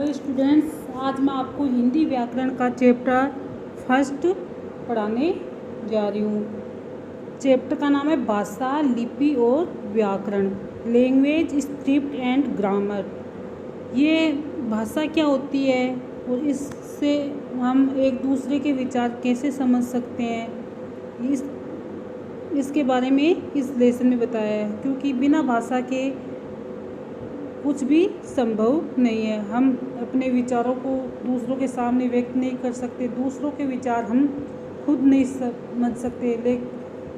Hello students, आज मैं आपको हिंदी व्याकरण का चैप्टर फर्स्ट पढ़ाने जा रही हूँ। चैप्टर का नाम है भाषा, लिपि और व्याकरण, लैंग्वेज, स्क्रिप्ट एंड ग्रामर। ये भाषा क्या होती है और इससे हम एक दूसरे के विचार कैसे समझ सकते हैं, इसके बारे में इस लेसन में बताया है। क्योंकि बिना भाषा के कुछ भी संभव नहीं है। हम अपने विचारों को दूसरों के सामने व्यक्त नहीं कर सकते, दूसरों के विचार हम खुद नहीं समझ सकते। लेकिन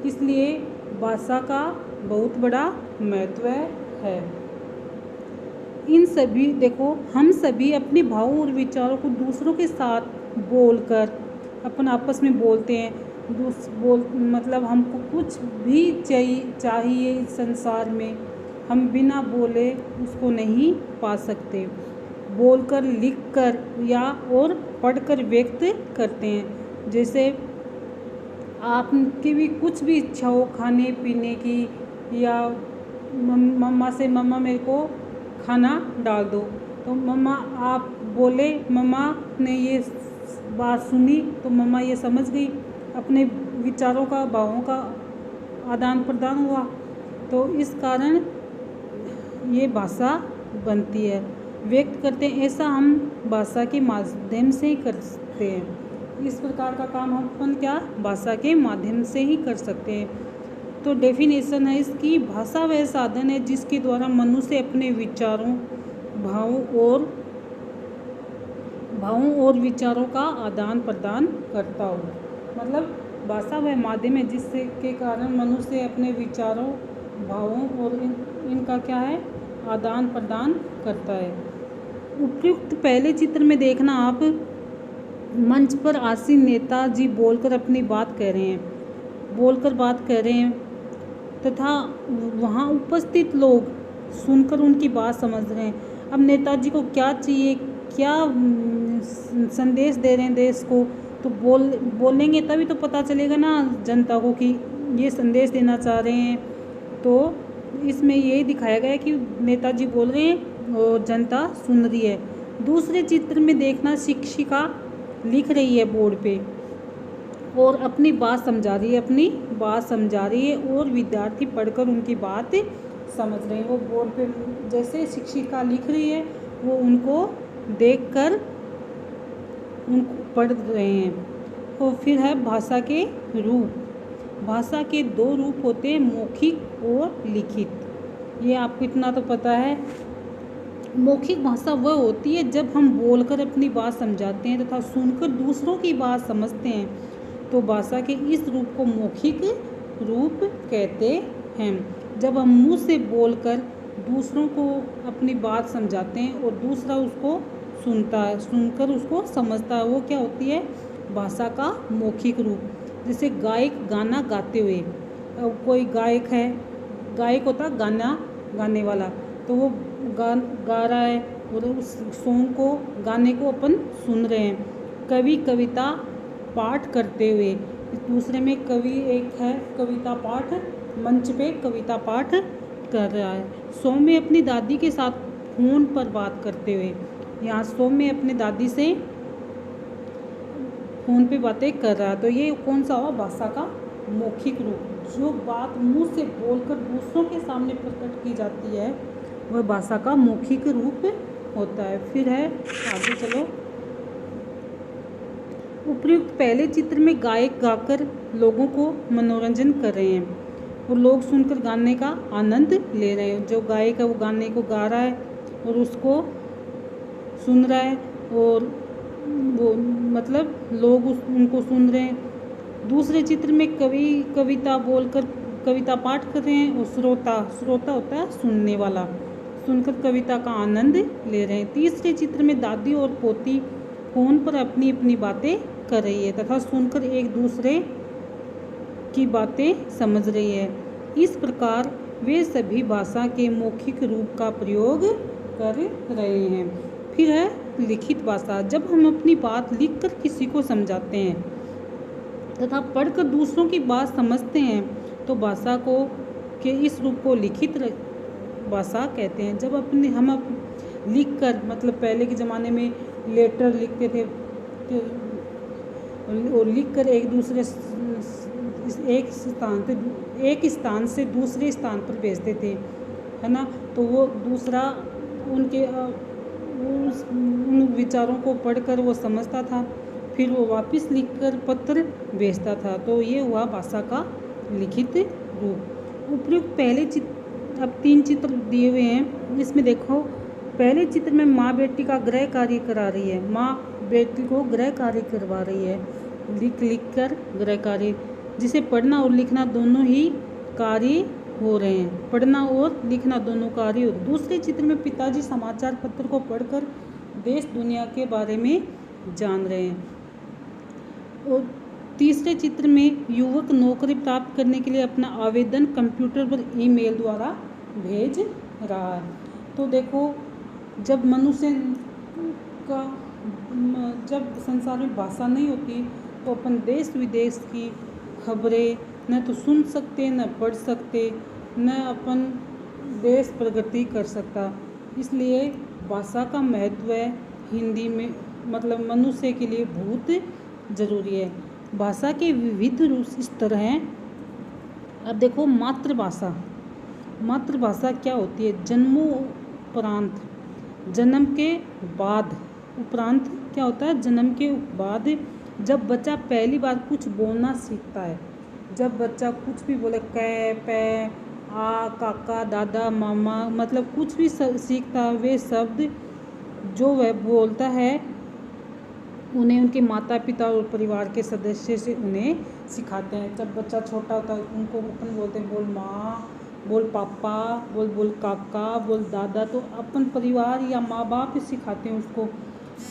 इसलिए भाषा का बहुत बड़ा महत्व है। इन सभी हम सभी अपने भावों और विचारों को दूसरों के साथ बोलकर अपन आपस में बोलते हैं। मतलब हमको कुछ भी चाहिए इस संसार में, हम बिना बोले उसको नहीं पा सकते। बोलकर, लिखकर या और पढ़कर व्यक्त करते हैं। जैसे आपकी भी कुछ भी इच्छा हो खाने पीने की, या मम्मा से मम्मा मेरे को खाना डाल दो, तो मम्मा आप बोले, मम्मा ने ये बात सुनी तो मम्मा ये समझ गई, अपने विचारों का, भावों का आदान प्रदान हुआ। तो इस कारण ये भाषा बनती है, व्यक्त करते हैं। ऐसा हम भाषा के माध्यम से ही कर सकते हैं। इस प्रकार का काम हम अपन क्या भाषा के माध्यम से ही कर सकते हैं। तो डेफिनेशन है इसकी, भाषा वह साधन है जिसके द्वारा मनुष्य अपने विचारों, भावों और विचारों का आदान प्रदान करता हो। मतलब भाषा वह माध्यम है जिससे के कारण मनुष्य अपने विचारों, भावों और इनका क्या है, आदान प्रदान करता है। उपयुक्त पहले चित्र में देखना आप, मंच पर आसीन नेताजी बोलकर अपनी बात कह रहे हैं तथा वहाँ उपस्थित लोग सुनकर उनकी बात समझ रहे हैं। अब नेताजी को क्या चाहिए, क्या संदेश दे रहे हैं देश को, तो बोलेंगे तभी तो पता चलेगा ना जनता को कि ये संदेश देना चाह रहे हैं। तो इसमें यही दिखाया गया है कि नेताजी बोल रहे हैं और जनता सुन रही है। दूसरे चित्र में देखना, शिक्षिका लिख रही है बोर्ड पे और अपनी बात समझा रही है और विद्यार्थी पढ़कर उनकी बात समझ रहे हैं। वो बोर्ड पे जैसे शिक्षिका लिख रही है, वो उनको देखकर उनको पढ़ रहे हैं। और फिर है भाषा के रूप। भाषा के दो रूप होते हैं, मौखिक और लिखित। ये आपको इतना तो पता है। मौखिक भाषा वह होती है जब हम बोलकर अपनी बात समझाते हैं तथा सुनकर दूसरों की बात समझते हैं। तो भाषा के इस रूप को मौखिक रूप कहते हैं। जब हम मुंह से बोलकर दूसरों को अपनी बात समझाते हैं और दूसरा उसको सुनकर उसको समझता है, वो क्या होती है, भाषा का मौखिक रूप। जैसे गायक गाना गाते हुए, कोई गायक है, गायक होता गाना गाने वाला, तो वो गा रहा है और उस सॉन्ग को, गाने को अपन सुन रहे हैं। कवि कविता पाठ करते हुए, दूसरे में कवि एक है, कविता पाठ, मंच पे कविता पाठ कर रहा है। सौम्य अपनी दादी के साथ फोन पर बात करते हुए, यहाँ सौम्य अपनी दादी से फोन पे बातें कर रहा है। तो ये कौन सा हुआ, भाषा का मौखिक रूप। जो बात मुंह से बोलकर दूसरों के सामने प्रकट की जाती है, वह भाषा का मौखिक रूप होता है। फिर है, आगे चलो। उपयुक्त पहले चित्र में गायक गाकर लोगों को मनोरंजन कर रहे हैं और लोग सुनकर गाने का आनंद ले रहे हैं। जो गायक है वो गाने को गा रहा है और उसको सुन रहा है, और वो मतलब लोग उनको सुन रहे हैं। दूसरे चित्र में कवि कविता बोलकर कविता पाठ कर रहे हैं और श्रोता होता है सुनने वाला, सुनकर कविता का आनंद ले रहे हैं। तीसरे चित्र में दादी और पोती फोन पर अपनी अपनी बातें कर रही है तथा सुनकर एक दूसरे की बातें समझ रही है। इस प्रकार वे सभी भाषा के मौखिक रूप का प्रयोग कर रहे हैं। फिर है लिखित भाषा। जब हम अपनी बात लिखकर किसी को समझाते हैं तथा पढ़कर दूसरों की बात समझते हैं, तो भाषा के इस रूप को लिखित भाषा कहते हैं। जब लिख कर, मतलब पहले के ज़माने में लेटर लिखते थे और लिख कर एक स्थान से दूसरे स्थान पर भेजते थे, है ना। तो वो दूसरा उनके उन विचारों को पढ़कर वो समझता था, फिर वो वापस लिखकर पत्र भेजता था। तो ये हुआ भाषा का लिखित रूप। उपयुक्त पहले अब 3 चित्र दिए हुए हैं, इसमें देखो पहले चित्र में माँ बेटी का गृह कार्य करा रही है, माँ बेटी को गृह कार्य करवा रही है, लिख कर गृह कार्य, जिसे पढ़ना और लिखना दोनों ही कार्य हो रहे हैं, पढ़ना और लिखना दोनों कार्य हो। दूसरे चित्र में पिताजी समाचार पत्र को पढ़कर देश दुनिया के बारे में जान रहे हैं। और तीसरे चित्र में युवक नौकरी प्राप्त करने के लिए अपना आवेदन कंप्यूटर पर ईमेल द्वारा भेज रहा है। तो देखो जब मनुष्य का जब संसार में भाषा नहीं होती तो अपन देश विदेश की खबरें न तो सुन सकते, न पढ़ सकते, न अपन देश प्रगति कर सकता। इसलिए भाषा का महत्व हिंदी में मतलब मनुष्य के लिए बहुत ज़रूरी है। भाषा के विविध रूप इस तरह हैं। अब देखो मातृभाषा, मातृभाषा क्या होती है? जन्मोपरांत, जन्म के बाद, उपरांत क्या होता है? जन्म के बाद जब बच्चा पहली बार कुछ बोलना सीखता है, जब बच्चा कुछ भी बोले, कै पै आ काका दादा मामा, मतलब कुछ भी सीखता है, वे शब्द जो वह बोलता है उन्हें उनके माता पिता और परिवार के सदस्य से उन्हें सिखाते हैं। जब बच्चा छोटा होता है उनको अपन बोलते हैं बोल माँ, बोल पापा, बोल काका, बोल दादा। तो अपन परिवार या माँ बाप सिखाते हैं उसको।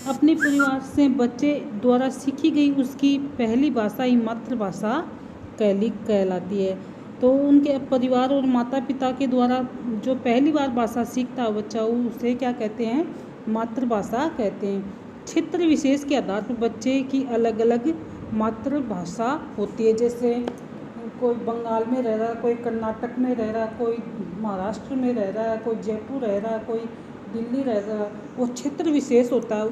अपने परिवार से बच्चे द्वारा सीखी गई उसकी पहली भाषा ही मातृभाषा कहलाती है। तो उनके परिवार और माता पिता के द्वारा जो पहली बार भाषा सीखता है बच्चा, उसे क्या कहते हैं? मातृभाषा कहते हैं। क्षेत्र विशेष के आधार पर बच्चे की अलग अलग मातृभाषा होती है। जैसे कोई बंगाल में रह रहा है, कोई कर्नाटक में रह रहा है, कोई महाराष्ट्र में रह रहा है, कोई जयपुर रह रहा है, कोई दिल्ली रह रहा है, वो क्षेत्र विशेष होता है।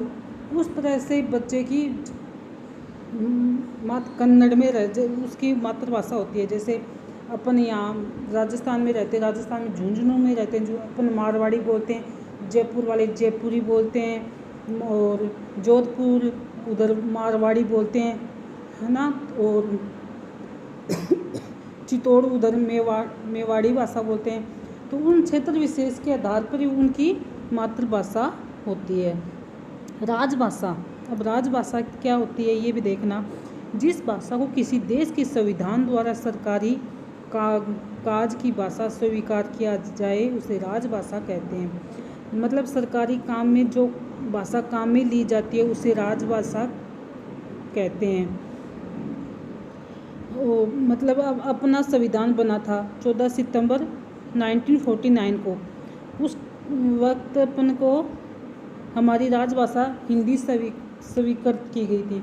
उस तरह से बच्चे की कन्नड़ में उसकी मातृभाषा होती है। जैसे अपन यहाँ राजस्थान में रहते हैं, राजस्थान में झुंझुनू में रहते हैं, जो अपन मारवाड़ी बोलते हैं, जयपुर वाले जयपुरी बोलते हैं, और जोधपुर उधर मारवाड़ी बोलते हैं, है ना। और चित्तौड़ उधर मेवाड़ी भाषा बोलते हैं। तो उन क्षेत्र विशेष के आधार पर ही उनकी मातृभाषा होती है। राजभाषा, अब राजभाषा क्या होती है ये भी देखना। जिस भाषा को किसी देश के संविधान द्वारा सरकारी काज की भाषा स्वीकार किया जाए उसे राजभाषा कहते हैं। मतलब सरकारी काम में जो भाषा काम में ली जाती है उसे राजभाषा कहते हैं। मतलब अब अपना संविधान बना था 14 सितंबर 1949 को। उस वक्त अपन को हमारी राजभाषा हिंदी स्वीकृत की गई थी।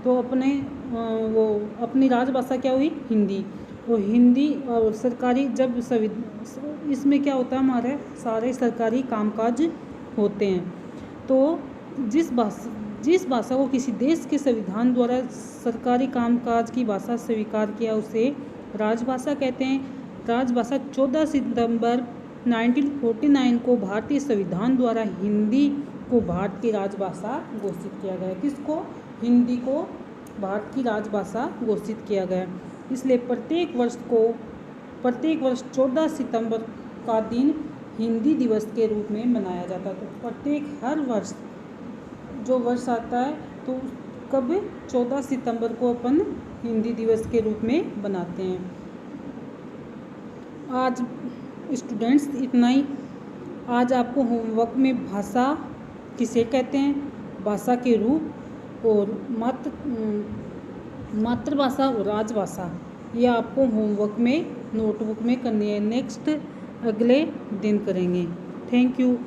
तो अपनी राजभाषा क्या हुई? हिंदी। वो हिंदी और सरकारी जब इसमें क्या होता है, हमारे सारे सरकारी कामकाज होते हैं। तो जिस भाषा को किसी देश के संविधान द्वारा सरकारी कामकाज की भाषा स्वीकार किया उसे राजभाषा कहते हैं। राजभाषा 14 सितंबर 1949 को भारतीय संविधान द्वारा हिंदी को भारत की राजभाषा घोषित किया गया। किसको? हिंदी को भारत की राजभाषा घोषित किया गया। इसलिए प्रत्येक वर्ष 14 सितंबर का दिन हिंदी दिवस के रूप में मनाया जाता है। तो हर वर्ष जो वर्ष आता है तो कब? 14 सितंबर को अपन हिंदी दिवस के रूप में बनाते हैं। आज स्टूडेंट्स इतना ही। आज आपको होमवर्क में भाषा किसे कहते हैं, भाषा के रूप और मातृभाषा और राजभाषा, ये आपको होमवर्क में नोटबुक में करनी है। नेक्स्ट अगले दिन करेंगे। Thank you.